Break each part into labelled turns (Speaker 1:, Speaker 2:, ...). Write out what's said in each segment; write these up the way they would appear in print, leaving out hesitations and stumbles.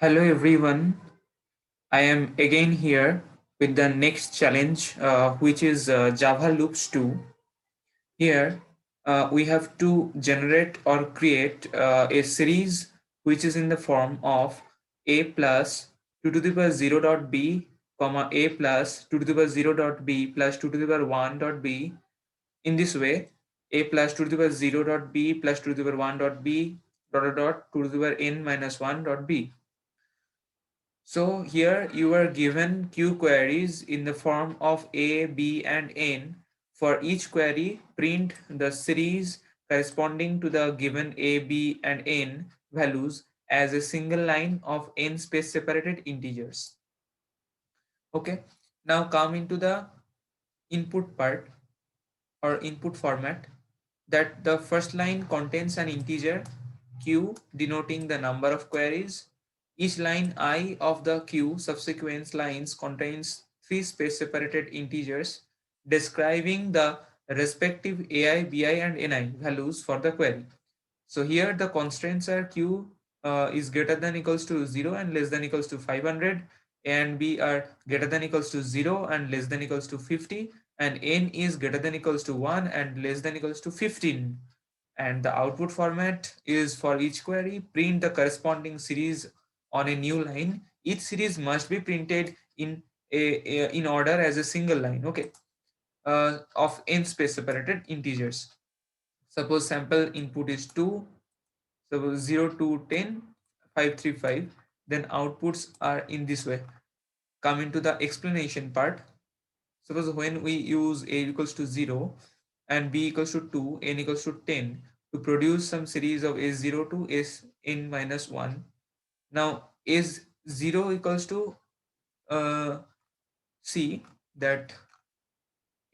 Speaker 1: Hello everyone, I am again here with the next challenge, which is Java Loops 2. Here we have to generate or create a series which is in the form of a plus 2 to the power 0 dot b, comma a plus 2 to the power 0 dot b plus 2 to the power 1 dot b. In this way, a plus 2 to the power 0 dot b plus 2 to the power 1 dot b dot 2 to the power n minus 1 dot b. So here you are given Q queries in the form of A, B and N. For each query, print the series corresponding to the given A, B and N values as a single line of N space separated integers. Okay, now come into the input part or input format, that the first line contains an integer q denoting the number of queries. Each line I of the q subsequent lines contains three space separated integers describing the respective ai, bi and ni values for the query. So here the constraints are q is greater than equals to 0 and less than equals to 500, and b are greater than equals to 0 and less than equals to 50, and n is greater than equals to 1 and less than equals to 15. And the output format is for each query, print the corresponding series on a new line. Each series must be printed in in order as a single line, okay, of n space separated integers. Suppose sample input is 2, suppose 0 to 10, 535, then outputs are in this way. Come into the explanation part. Suppose when we use a equals to 0 and b equals to 2, n equals to 10 to produce some series of s0 to sn minus 1. Now s0 equals to c, that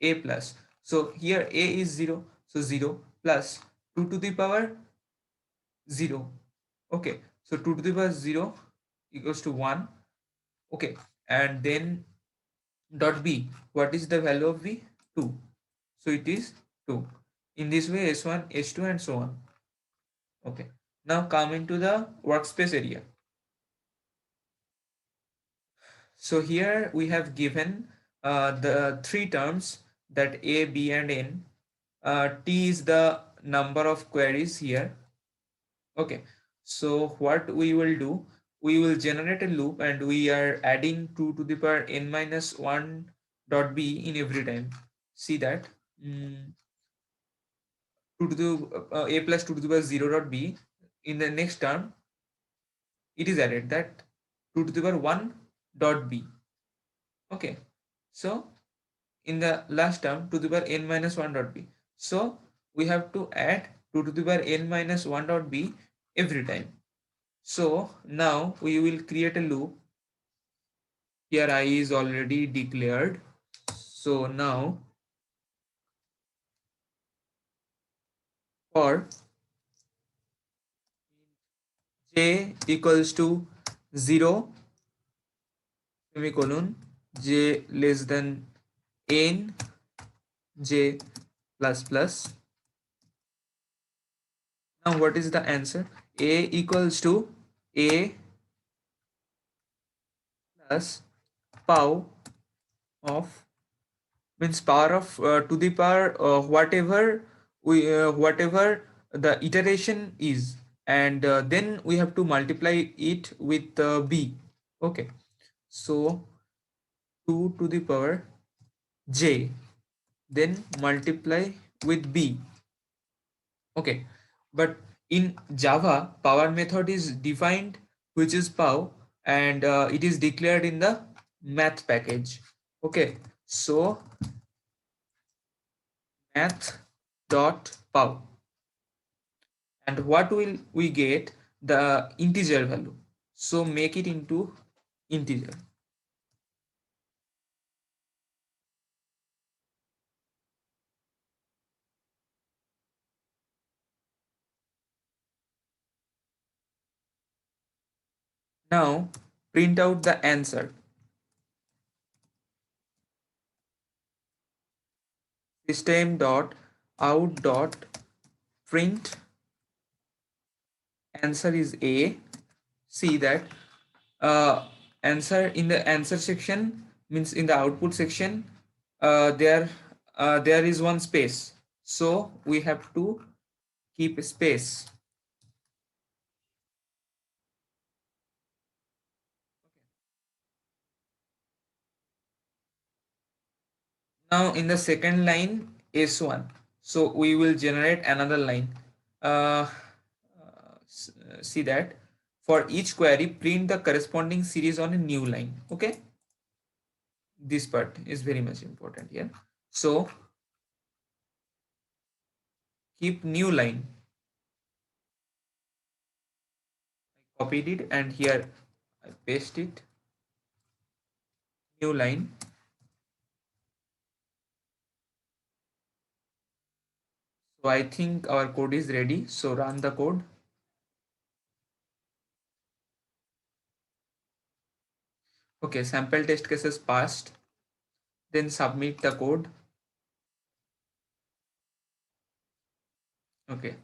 Speaker 1: a plus. So here a is 0, so 0 plus 2 to the power 0. Okay, so 2 to the power 0 equals to 1. Okay, and then dot b, what is the value of b? 2, so it is 2. In this way s1, s2 and so on. Okay, now come into the workspace area. So here we have given the three terms, that a, b and n. T is the number of queries here. Okay, so what we will do, we will generate a loop and we are adding 2 to the power n minus 1 dot b in every time. See that, 2 to the a plus 2 to the power 0 dot b. In the next term, it is added that 2 to the power 1 dot b. Okay, so in the last term 2 to the power n minus 1 dot b. So we have to add 2 to the power n minus 1 dot b every time. So now we will create a loop. Here I is already declared. So now for j equals to 0 semicolon, j less than n, j plus plus. Now what is the answer? A equals to a plus pow of, means power of to the power whatever the iteration is, and then we have to multiply it with b. Okay, so 2 to the power j, then multiply with b. Okay, but in Java, power method is defined, which is pow, and it is declared in the math package. Okay, so math dot pow, and what will we get? The integer value, so make it into integer. Now print out the answer. System dot out dot print answer is a. See that uh, answer in the answer section, means in the output section, there is one space, so we have to keep space. Now in the second line s1, so we will generate another line. See that for each query print the corresponding series on a new line. Okay, this part is very much important here. So keep new line, copied it and here I paste it, new line. So I think our code is ready, so run the code. Okay, sample test cases passed, then submit the code. Okay,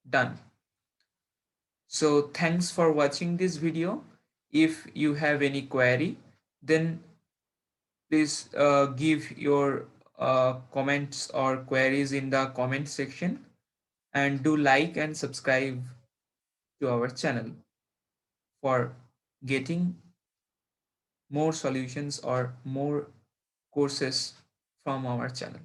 Speaker 1: done. So thanks for watching this video. If you have any query, then please give your comments or queries in the comment section, and do like and subscribe to our channel for getting more solutions or more courses from our channel.